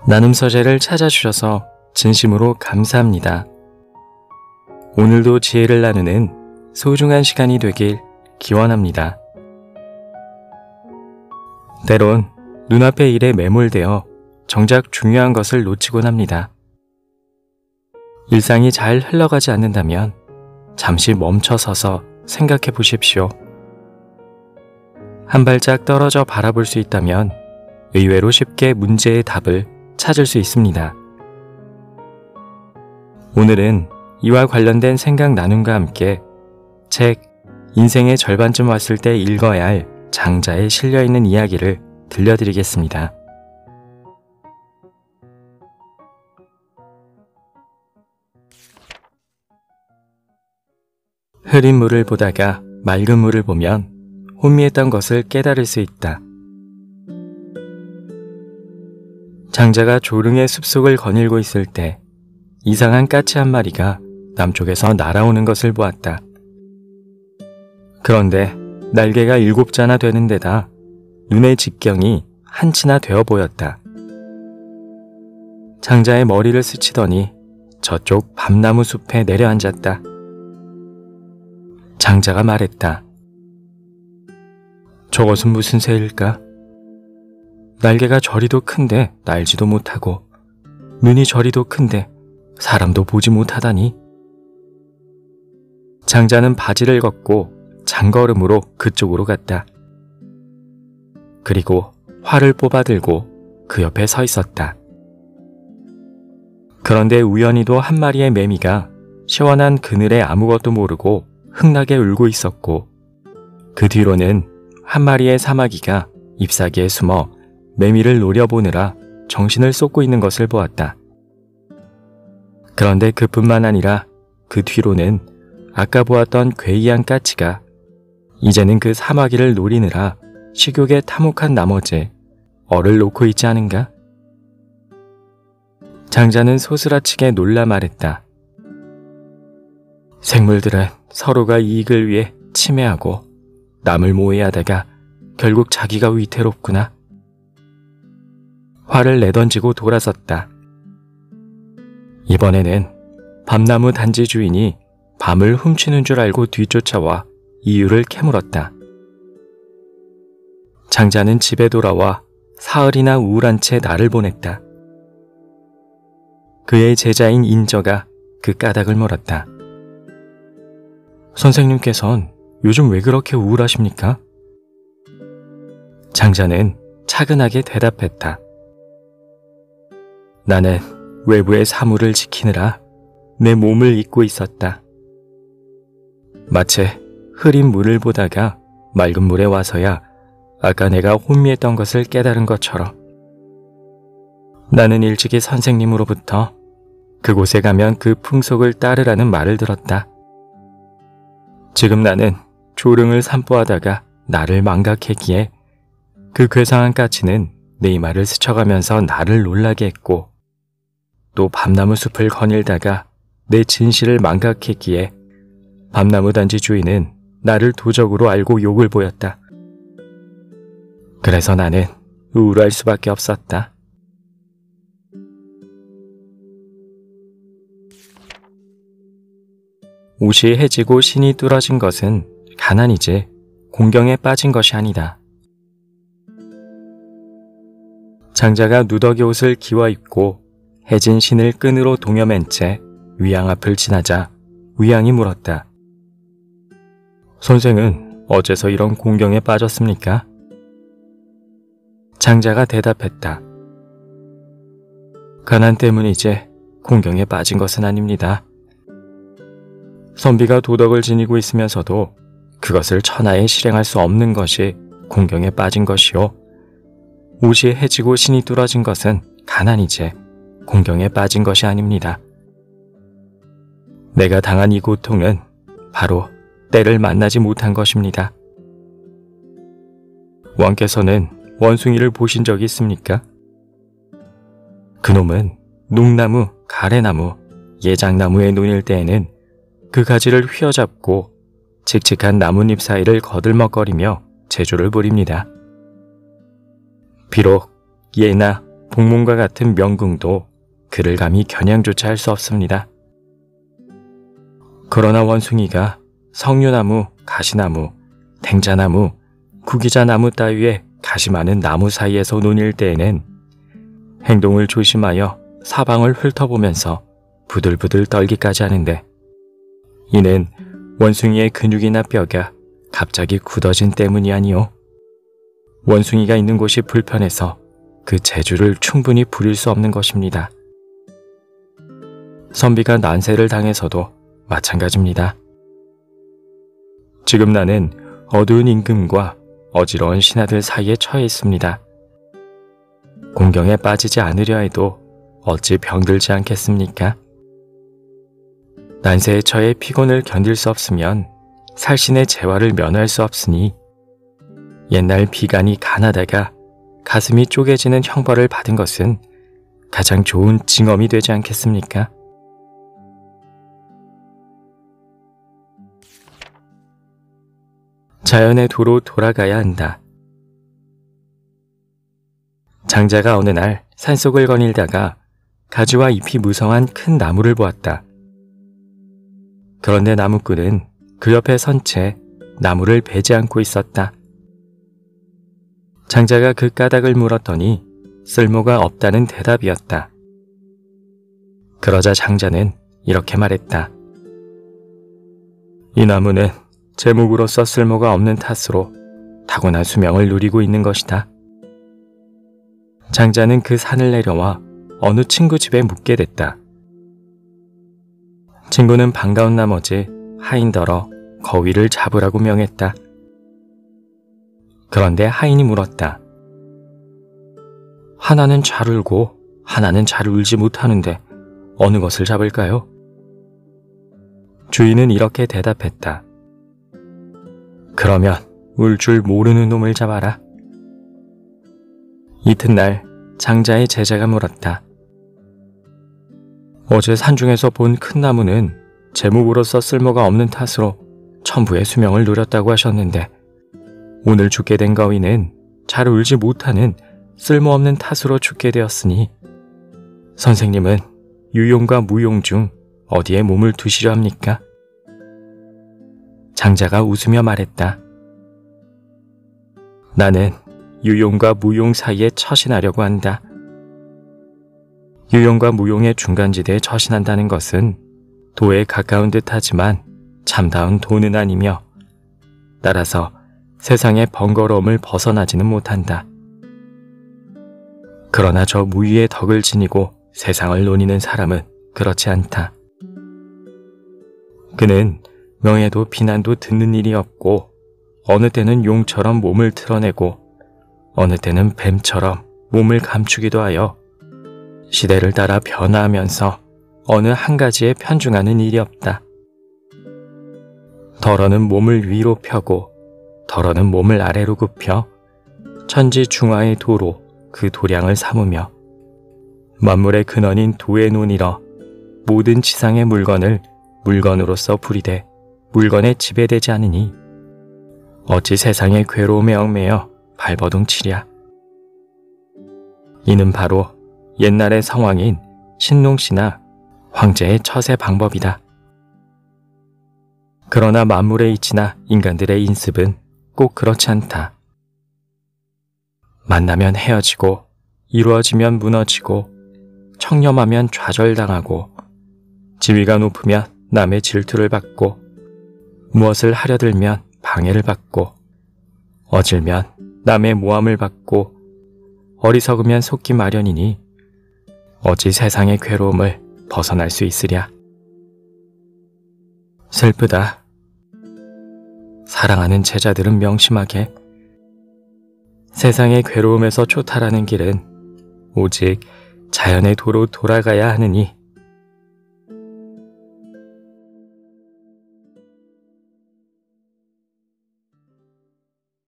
나눔 서재를 찾아주셔서 진심으로 감사합니다. 오늘도 지혜를 나누는 소중한 시간이 되길 기원합니다. 때론 눈앞의 일에 매몰되어 정작 중요한 것을 놓치곤 합니다. 일상이 잘 흘러가지 않는다면 잠시 멈춰서서 생각해 보십시오. 한 발짝 떨어져 바라볼 수 있다면 의외로 쉽게 문제의 답을 찾을 수 있습니다. 오늘은 이와 관련된 생각 나눔과 함께 책 인생의 절반쯤 왔을 때 읽어야 할 장자에 실려있는 이야기를 들려드리겠습니다. 흐린 물을 보다가 맑은 물을 보면 혼미했던 것을 깨달을 수 있다. 장자가 조릉의 숲속을 거닐고 있을 때 이상한 까치 한 마리가 남쪽에서 날아오는 것을 보았다. 그런데 날개가 7자나 되는 데다 눈의 직경이 한치나 되어 보였다. 장자의 머리를 스치더니 저쪽 밤나무 숲에 내려앉았다. 장자가 말했다. 저것은 무슨 새일까? 날개가 저리도 큰데 날지도 못하고 눈이 저리도 큰데 사람도 보지 못하다니. 장자는 바지를 걷고 장걸음으로 그쪽으로 갔다. 그리고 활을 뽑아들고 그 옆에 서 있었다. 그런데 우연히도 한 마리의 매미가 시원한 그늘에 아무것도 모르고 흥나게 울고 있었고, 그 뒤로는 한 마리의 사마귀가 잎사귀에 숨어 매미를 노려보느라 정신을 쏟고 있는 것을 보았다. 그런데 그뿐만 아니라 그 뒤로는 아까 보았던 괴이한 까치가 이제는 그 사마귀를 노리느라 식욕에 타목한 나머지 얼을 놓고 있지 않은가? 장자는 소스라치게 놀라 말했다. 생물들은 서로가 이익을 위해 침해하고 남을 모해하다가 결국 자기가 위태롭구나. 화를 내던지고 돌아섰다. 이번에는 밤나무 단지 주인이 밤을 훔치는 줄 알고 뒤쫓아와 이유를 캐물었다. 장자는 집에 돌아와 사흘이나 우울한 채 날을 보냈다. 그의 제자인 인저가 그 까닭을 물었다. 선생님께선 요즘 왜 그렇게 우울하십니까? 장자는 차근하게 대답했다. 나는 외부의 사물을 지키느라 내 몸을 잊고 있었다. 마치 흐린 물을 보다가 맑은 물에 와서야 아까 내가 혼미했던 것을 깨달은 것처럼. 나는 일찍이 선생님으로부터 그곳에 가면 그 풍속을 따르라는 말을 들었다. 지금 나는 조릉을 산보하다가 나를 망각했기에 그 괴상한 까치는 내 이마를 스쳐가면서 나를 놀라게 했고, 또 밤나무 숲을 거닐다가 내 진실을 망각했기에 밤나무 단지 주인은 나를 도적으로 알고 욕을 보였다. 그래서 나는 우울할 수밖에 없었다. 옷이 해지고 신이 뚫어진 것은 가난이지 공경에 빠진 것이 아니다. 장자가 누더기 옷을 기워 입고 해진 신을 끈으로 동여맨 채 위양 앞을 지나자 위양이 물었다. 선생은 어째서 이런 공경에 빠졌습니까? 장자가 대답했다. 가난 때문이지 공경에 빠진 것은 아닙니다. 선비가 도덕을 지니고 있으면서도 그것을 천하에 실행할 수 없는 것이 공경에 빠진 것이요, 옷이 해지고 신이 뚫어진 것은 가난이지 공경에 빠진 것이 아닙니다. 내가 당한 이 고통은 바로 때를 만나지 못한 것입니다. 왕께서는 원숭이를 보신 적이 있습니까? 그놈은 녹나무, 가래나무, 예장나무에 논일 때에는 그 가지를 휘어잡고 칙칙한 나뭇잎 사이를 거들먹거리며 제조를 부립니다. 비록 예나 복문과 같은 명궁도 그를 감히 겨냥조차 할 수 없습니다. 그러나 원숭이가 석류나무, 가시나무, 댕자나무, 구기자나무 따위의 가시 많은 나무 사이에서 논일 때에는 행동을 조심하여 사방을 훑어보면서 부들부들 떨기까지 하는데, 이는 원숭이의 근육이나 뼈가 갑자기 굳어진 때문이 아니오. 원숭이가 있는 곳이 불편해서 그 재주를 충분히 부릴 수 없는 것입니다. 선비가 난세를 당해서도 마찬가지입니다. 지금 나는 어두운 임금과 어지러운 신하들 사이에 처해 있습니다. 공경에 빠지지 않으려 해도 어찌 병들지 않겠습니까? 난세에 처해 피곤을 견딜 수 없으면 살신의 재화를 면할 수 없으니 옛날 비간이 가나다가 가슴이 쪼개지는 형벌을 받은 것은 가장 좋은 징험이 되지 않겠습니까? 자연의 도로 돌아가야 한다. 장자가 어느 날 산속을 거닐다가 가지와 잎이 무성한 큰 나무를 보았다. 그런데 나무꾼은 그 옆에 선 채 나무를 베지 않고 있었다. 장자가 그 까닭을 물었더니 쓸모가 없다는 대답이었다. 그러자 장자는 이렇게 말했다. 이 나무는 제목으로서 쓸모가 없는 탓으로 타고난 수명을 누리고 있는 것이다. 장자는 그 산을 내려와 어느 친구 집에 묵게 됐다. 친구는 반가운 나머지 하인더러 거위를 잡으라고 명했다. 그런데 하인이 물었다. 하나는 잘 울고 하나는 잘 울지 못하는데 어느 것을 잡을까요? 주인은 이렇게 대답했다. 그러면 울 줄 모르는 놈을 잡아라. 이튿날 장자의 제자가 물었다. 어제 산중에서 본 큰 나무는 제목으로서 쓸모가 없는 탓으로 천부의 수명을 누렸다고 하셨는데, 오늘 죽게 된 거위는 잘 울지 못하는 쓸모없는 탓으로 죽게 되었으니 선생님은 유용과 무용 중 어디에 몸을 두시려 합니까? 장자가 웃으며 말했다. 나는 유용과 무용 사이에 처신하려고 한다. 유용과 무용의 중간지대에 처신한다는 것은 도에 가까운 듯하지만 참다운 도는 아니며, 따라서 세상의 번거로움을 벗어나지는 못한다. 그러나 저 무위의 덕을 지니고 세상을 논이는 사람은 그렇지 않다. 그는 명예도 비난도 듣는 일이 없고, 어느 때는 용처럼 몸을 드러내고 어느 때는 뱀처럼 몸을 감추기도 하여 시대를 따라 변화하면서 어느 한 가지에 편중하는 일이 없다. 덜어는 몸을 위로 펴고 덜어는 몸을 아래로 굽혀 천지 중화의 도로 그 도량을 삼으며 만물의 근원인 도에 논이러 모든 지상의 물건을 물건으로서 부리되 물건에 지배되지 않으니 어찌 세상의 괴로움에 얽매여 발버둥치랴. 이는 바로 옛날의 성왕인 신농씨나 황제의 처세 방법이다. 그러나 만물의 이치나 인간들의 인습은 꼭 그렇지 않다. 만나면 헤어지고 이루어지면 무너지고 청렴하면 좌절당하고 지위가 높으면 남의 질투를 받고 무엇을 하려 들면 방해를 받고 어질면 남의 모함을 받고 어리석으면 속기 마련이니 어찌 세상의 괴로움을 벗어날 수 있으랴. 슬프다. 사랑하는 제자들은 명심하게. 세상의 괴로움에서 초탈하는 길은 오직 자연의 도로 돌아가야 하느니